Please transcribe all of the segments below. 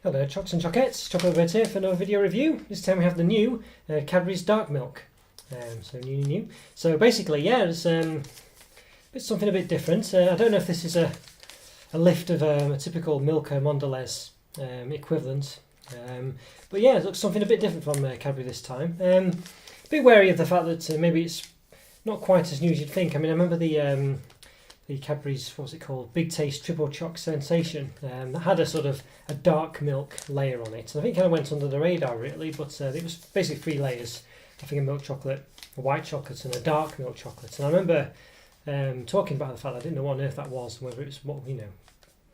Hello Chocs and Chocettes, Chocolo here for another video review. This time we have the new Cadbury's Darkmilk. So new. So basically, yeah, it's something a bit different. I don't know if this is a lift of a typical Milka Mondelez equivalent. But yeah, it looks something a bit different from Cadbury this time. A bit wary of the fact that maybe it's not quite as new as you'd think. I mean, I remember the Cadbury's, what was it called, Big Taste Triple Choc Sensation, that had a sort of a dark milk layer on it. And I think it kind of went under the radar really, but it was basically 3 layers. I think a milk chocolate, a white chocolate and a dark milk chocolate. And I remember talking about the fact I didn't know what on earth that was, whether it was, what, you know,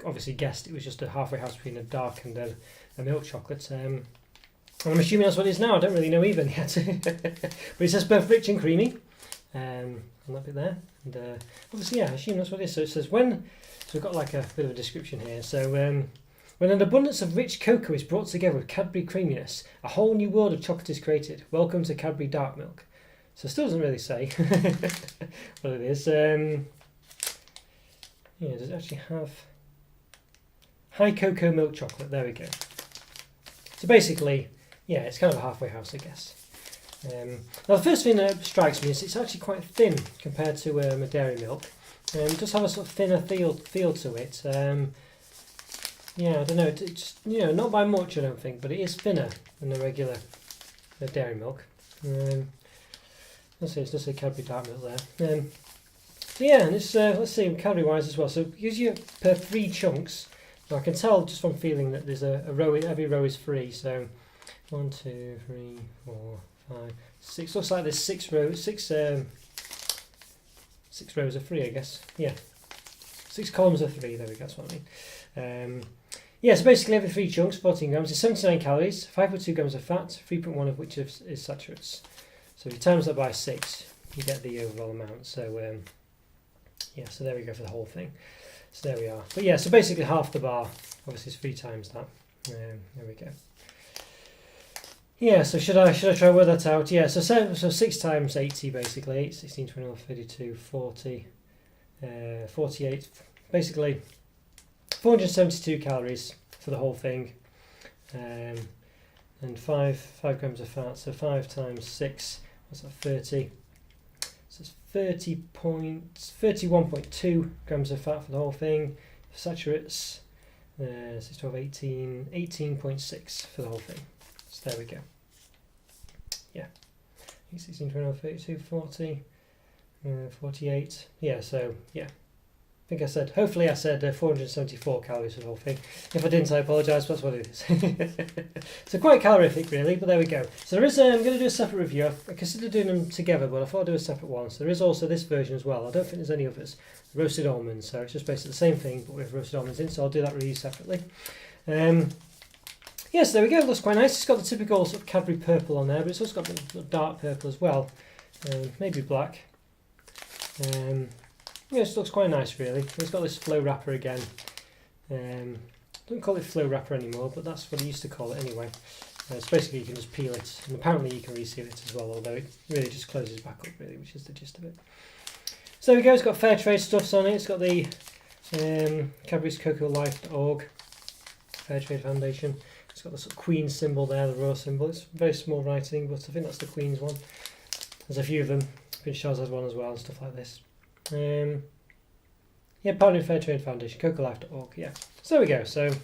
obviously guessed it was just a halfway house between a dark and a milk chocolate. And I'm assuming that's what it is now. I don't really know even yet. But it says both rich and creamy. On that bit there, and obviously, yeah, I assume that's what it is. So it says so we've got like a bit of a description here. So when an abundance of rich cocoa is brought together with Cadbury creaminess, a whole new world of chocolate is created. Welcome to Cadbury Darkmilk. So it still doesn't really say what it is. Yeah, does it actually have high cocoa milk chocolate? There we go. So basically, yeah, it's kind of a halfway house, I guess. Now the first thing that strikes me is it's actually quite thin compared to a dairy milk. It does have a sort of thinner feel to it. Yeah, I don't know, it's, you know, not by much I don't think, but it is thinner than the regular dairy milk. Let's see, it's just a Cadbury Darkmilk there. So yeah, and it's let's see, calorie wise as well. So it gives you per 3 chunks. Now I can tell just from feeling that there's a row. Every row is 3. So 1, 2, 3, 4, 5, 6. Looks like there's 6 rows. 6 rows of 3, I guess. Yeah, 6 columns of 3. There we go. That's what I mean. Yeah. So basically, every 3 chunks, 14 grams, is 79 calories, 5.2 grams of fat, 3.1 of which is saturates. So if you times that by 6, you get the overall amount. So yeah. So there we go for the whole thing. So there we are. But yeah. So basically, half the bar. Obviously, is 3 times that. There we go. Yeah, so should I try and work that out? Yeah, so 6 times 80 basically, 8, 16, 21, 32, 40, 48, basically 472 calories for the whole thing, and 5 grams of fat, so 5 times 6, what's that, 30, so it's 31.2 grams of fat for the whole thing, saturates, 6, 12, 18, 18.6 for the whole thing. So there we go. Yeah. 16, 21, 32, 40, 48. Yeah, so yeah. I think I said, hopefully I said 474 calories for the whole thing. If I didn't, I apologise, but that's what it is. So quite calorific really, but there we go. So there is, I'm going to do a separate review. I considered doing them together, but I thought I'd do a separate one. So there is also this version as well. I don't think there's any others. Roasted almonds, so it's just basically the same thing, but with roasted almonds in, so I'll do that review separately. Yes, there we go. It looks quite nice. It's got the typical sort of Cadbury purple on there, but it's also got the dark purple as well. Maybe black. Yeah, it looks quite nice, really. It's got this flow wrapper again. Don't call it flow wrapper anymore, but that's what I used to call it anyway. So basically, you can just peel it, and apparently you can reseal it as well. Although it really just closes back up, really, which is the gist of it. So there we go. It's got fair trade stuffs on it. It's got the Cadbury's CocoaLife.org Fair Trade Foundation. It's got the sort of Queen symbol there, the royal symbol. It's very small writing, but I think that's the Queen's one. There's a few of them. Prince Charles has one as well, and stuff like this. Yeah, Partnering Fair Trade Foundation, CocoaLife.org. Yeah, so there we go. So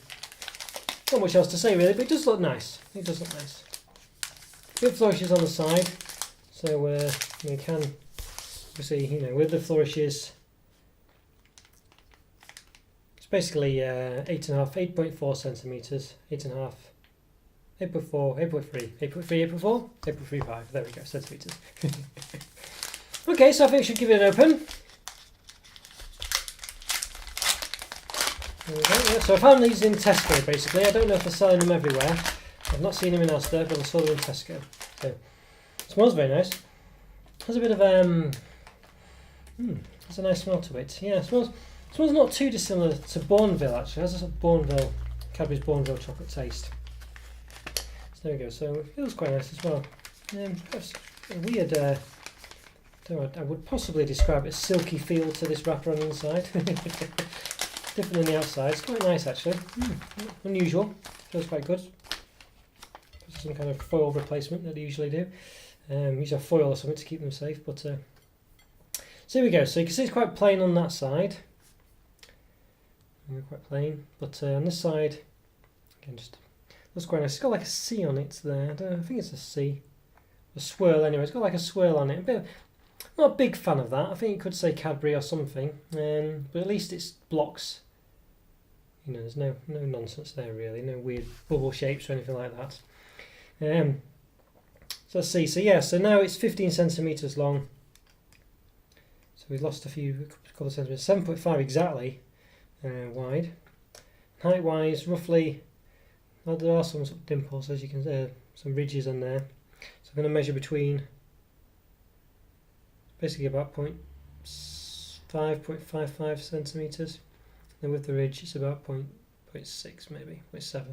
not much else to say really, but it does look nice. It does look nice. Good flourishes on the side, so you can obviously, you know, with the flourishes. It's basically 8.4 centimetres, 8.5, 8.4, 8.3, 8.3, 8.4, 8.35. There we go, centimetres. Okay, so I think I should give it an open. There we go. Yeah, so I found these in Tesco basically. I don't know if they're selling them everywhere. I've not seen them in Asda, but I saw them in Tesco. So it smells very nice. Has a bit of there's a nice smell to it. Yeah, it smells not too dissimilar to Bourneville actually. It has a sort of Cadbury's Bourneville chocolate taste. So there we go. So it feels quite nice as well. Perhaps a weird, I would possibly describe it as silky feel to this wrapper on the inside. Different than the outside. It's quite nice actually. Unusual. feels quite good. Some kind of foil replacement that they usually do. Use a foil or something to keep them safe. But so here we go. So you can see it's quite plain on that side. Quite plain. But on this side, again, just looks quite nice. It's got like a C on it there. I think it's a C. A swirl anyway. It's got like a swirl on it. Not a big fan of that. I think you could say Cadbury or something. But at least it's blocks. You know, there's no nonsense there really. No weird bubble shapes or anything like that. So let's see. So yeah. So now it's 15 centimeters long. So we've lost a couple of centimeters. 7.5 exactly wide. Height wise, roughly. Well, there are some sort of dimples, as you can see, some ridges on there. So I'm going to measure between basically about 0.55 centimeters. And with the ridge, it's about 0.6 maybe, 0.7.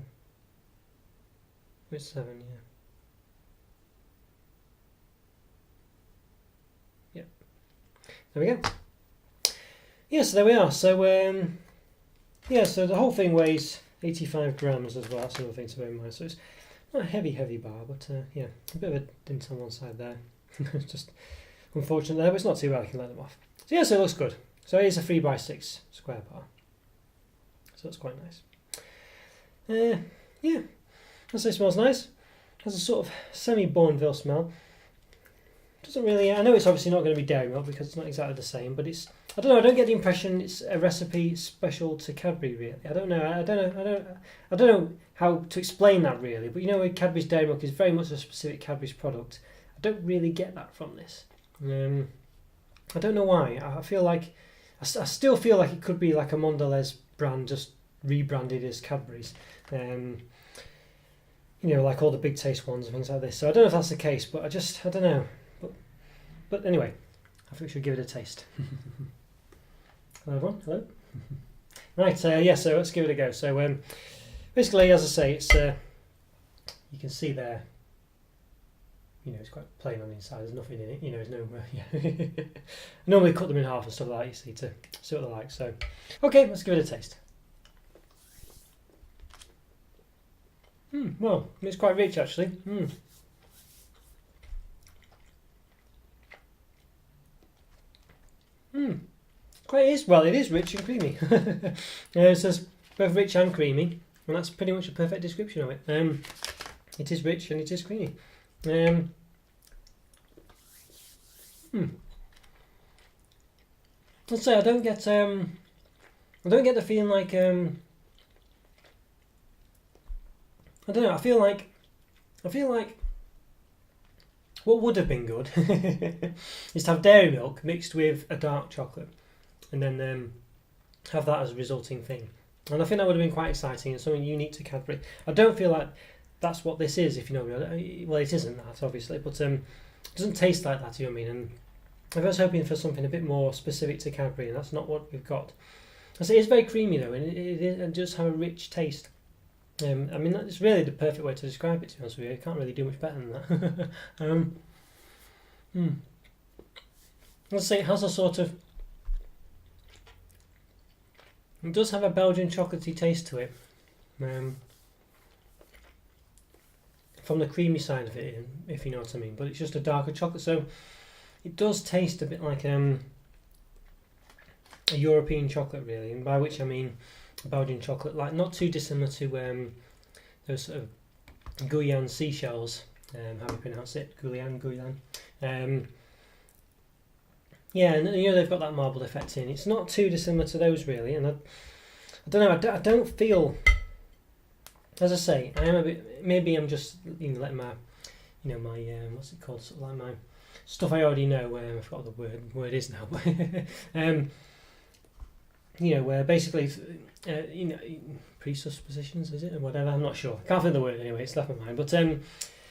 0.7, yeah. Yep. There we go. Yeah, so there we are. So yeah, so the whole thing weighs 85 grams as well. That's another thing to bear in mind. So it's not a heavy bar, but yeah, a bit of a dint on one side there. It's just unfortunate there, but it's not too bad. I can let them off. So yeah, so it looks good. So it is a 3x6 square bar. So that's quite nice. Yeah, I'd say it smells nice. Has a sort of semi-Bourneville smell. Doesn't really. I know it's obviously not going to be dairy milk because it's not exactly the same, but it's. I don't know. I don't get the impression it's a recipe special to Cadbury. Really, I don't know. I don't know how to explain that really. But you know, Cadbury's dairy milk is very much a specific Cadbury's product. I don't really get that from this. I don't know why. I feel like I still feel like it could be like a Mondelez brand just rebranded as Cadbury's. You know, like all the big taste ones and things like this. So I don't know if that's the case, but I don't know. But anyway, I think we should give it a taste. Hello everyone, hello. Right, yeah, so let's give it a go. So basically, as I say, it's you can see there, you know, it's quite plain on the inside, there's nothing in it, you know, there's no, yeah. I normally cut them in half and stuff like that, you see, to see what they're like. So, okay, let's give it a taste. Well, it's quite rich actually. It is rich and creamy. It says both rich and creamy, and that's pretty much a perfect description of it. It is rich and it is creamy. Let's say I don't get the feeling like I don't know. I feel like what would have been good is to have dairy milk mixed with a dark chocolate, and then have that as a resulting thing. And I think that would have been quite exciting and something unique to Cadbury. I don't feel like that's what this is, if you know what I mean. Well, it isn't that, obviously, but it doesn't taste like that, you know what I mean. And I was hoping for something a bit more specific to Cadbury, and that's not what we've got. I say it's very creamy though, and it does have a rich taste. I mean, that's really the perfect way to describe it, to be honest with you. You can't really do much better than that. Let's say it has a sort of... It does have a Belgian chocolatey taste to it. From the creamy side of it, if you know what I mean. But it's just a darker chocolate, so it does taste a bit like a European chocolate, really. And by which I mean Belgian chocolate, like not too dissimilar to those sort of Guyane seashells, how do you pronounce it? Guyane. Yeah, and you know they've got that marbled effect in. It's not too dissimilar to those really, and I don't know. I don't feel, as I say, I am a bit. Maybe I'm just letting my, my what's it called? Sort of like my stuff I already know. I forgot what the word is now. Where basically, presuppositions, is it, or whatever? I'm not sure. Can't find the word anyway. It's left my mind. But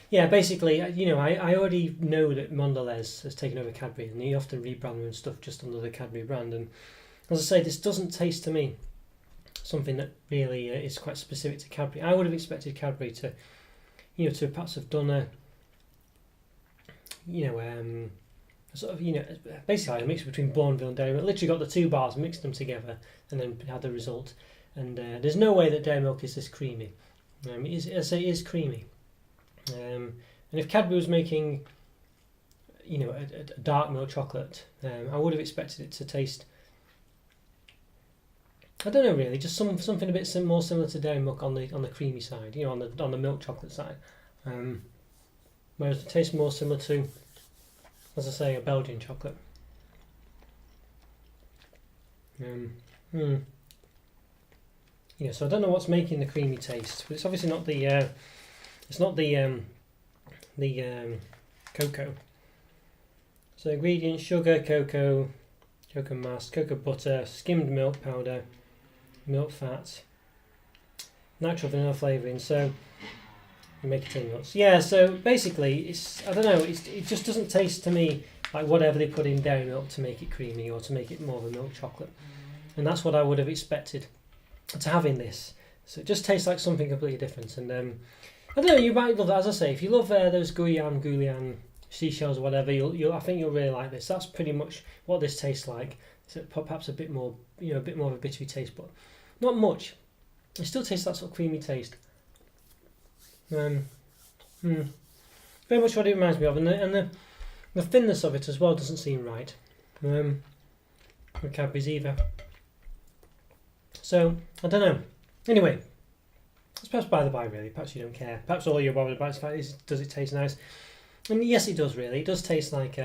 yeah, basically, I already know that Mondelez has taken over Cadbury, and they often rebrand them and stuff just under the Cadbury brand. And as I say, this doesn't taste to me something that really is quite specific to Cadbury. I would have expected Cadbury to, to perhaps have done a sort of, basically a mix between Bourneville and Dairy Milk. Literally got the two bars, mixed them together, and then had the result. And there's no way that Dairy Milk is this creamy. As I say, it is creamy. And if Cadbury was making, you know, a dark milk chocolate, I would have expected it to taste, I don't know really, just something a bit more similar to dairy milk on the creamy side, you know, on the milk chocolate side. Whereas it tastes more similar to, as I say, a Belgian chocolate. Yeah, so I don't know what's making the creamy taste, but it's obviously not the cocoa. So ingredients: sugar, cocoa mass, cocoa butter, skimmed milk powder, milk fat, natural vanilla flavouring. So you make it in nuts. Yeah. So basically, I don't know. It just doesn't taste to me like whatever they put in dairy milk to make it creamy or to make it more of a milk chocolate, and that's what I would have expected to have in this. So it just tastes like something completely different. And I don't know. You might love that. As I say, if you love those Guyane seashells or whatever, I think you'll really like this. That's pretty much what this tastes like. So perhaps a bit more, you know, a bit more of a bittery taste, but not much. It still tastes that sort of creamy taste. Very much what it reminds me of, and the thinness of it as well doesn't seem right. With Cadbury's either. So I don't know. Anyway, it's perhaps by the by really. Perhaps you don't care. Perhaps all you're bothered about is does it taste nice? And yes, it does really. It does taste like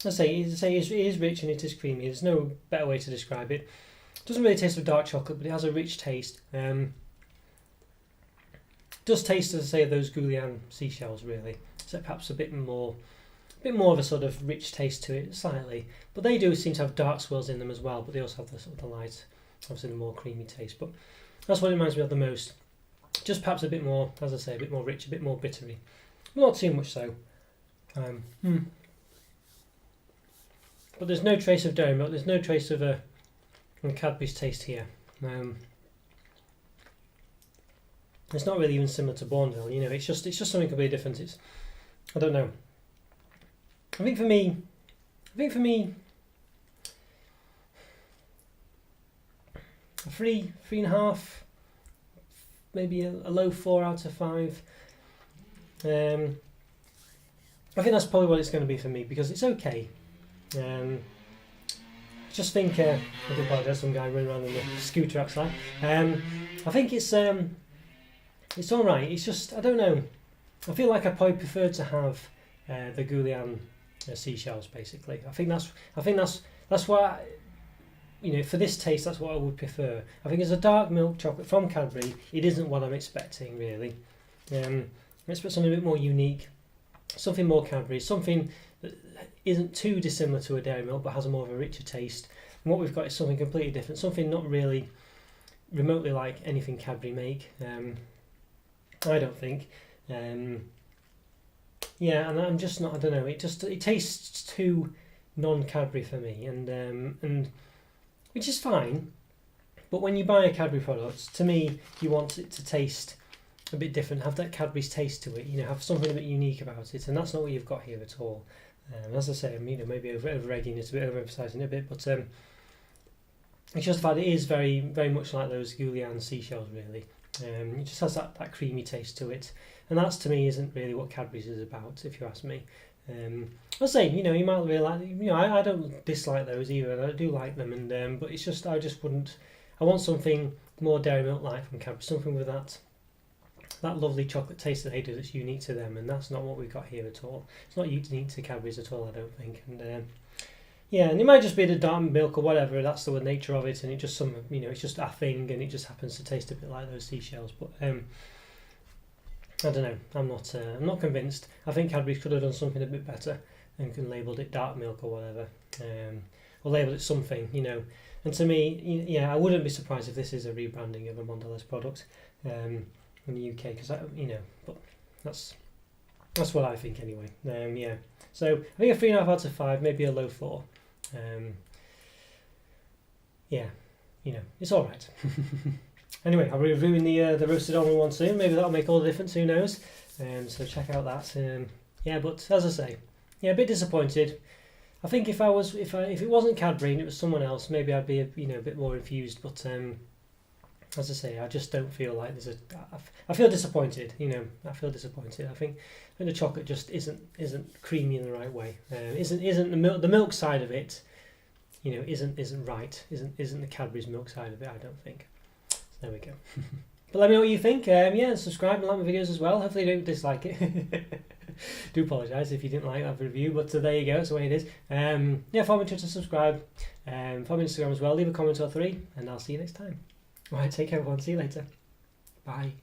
let's say it is rich and it is creamy. There's no better way to describe it. It doesn't really taste of dark chocolate, but it has a rich taste. Does taste, as I say, of those Guyane seashells really. So perhaps a bit more of a sort of rich taste to it, slightly. But they do seem to have dark swirls in them as well. But they also have the sort of the light, obviously the more creamy taste. But that's what it reminds me of the most. Just perhaps a bit more, as I say, a bit more rich, a bit more bittery. Not too much so. But there's no trace of dairy milk. There's no trace of Cadbury's taste here. It's not really even similar to Bourneville. You know, it's just something completely different. I don't know. I think for me, 3.5, maybe a low 4 out of 5. I think that's probably what it's going to be for me because it's okay. I just think I do apologise, some guy running around on the scooter outside. I think it's all right. It's just, I don't know. I feel like I probably prefer to have the Guyane seashells. Basically, I think that's what you know. For this taste, that's what I would prefer. I think as a dark milk chocolate from Cadbury, it isn't what I'm expecting really. I expect something a bit more unique, something more Cadbury, something that isn't too dissimilar to a dairy milk but has a more of a richer taste. And what we've got is something completely different, something not really remotely like anything Cadbury make. I don't think. Yeah, and I'm just not. I don't know. It tastes too non-Cadbury for me, and which is fine. But when you buy a Cadbury product, to me, you want it to taste a bit different, have that Cadbury's taste to it. You know, have something a bit unique about it, and that's not what you've got here at all. As I say, you know, maybe over-egging it a bit, overemphasising it a bit, but it's just the fact it is very, very much like those Guyane seashells, really. It just has that creamy taste to it, and that's to me isn't really what Cadbury's is about, if you ask me. I'll say, you know, you might really like, you know, I don't dislike those either, and I do like them, and but it's just I want something more dairy milk like from Cadbury, something with that lovely chocolate taste that they do that's unique to them, and that's not what we've got here at all. It's not unique to Cadbury's at all, I don't think. And yeah, and it might just be the dark milk or whatever. That's the nature of it, and it just it's just a thing, and it just happens to taste a bit like those seashells. But I don't know. I'm not convinced. I think Cadbury's could have done something a bit better and could labelled it dark milk or whatever, or labelled it something, you know. And to me, yeah, I wouldn't be surprised if this is a rebranding of a Mondelez product in the UK, because but that's what I think anyway. Yeah, so I think a 3.5 out of 5, maybe a low 4. Yeah, you know, it's all right. Anyway, I'll be reviewing the roasted almond one soon. Maybe that'll make all the difference. Who knows? So check out that. Yeah, but as I say, yeah, a bit disappointed. I think if it wasn't Cadbury and it was someone else, maybe I'd be a bit more enthused. But as I say, I just don't feel like there's a. I feel disappointed. You know, I feel disappointed. I think the chocolate just isn't creamy in the right way. Isn't the milk side of it. You know, isn't right. Isn't the Cadbury's milk side of it. I don't think. So there we go. But let me know what you think. Yeah, subscribe and like my videos as well. Hopefully you don't dislike it. Do apologise if you didn't like that review, but there you go. That's the way it is. Yeah, follow me on Twitter, subscribe. Follow me on Instagram as well. Leave a comment or 3, and I'll see you next time. Alright, take care everyone. See you later. Bye.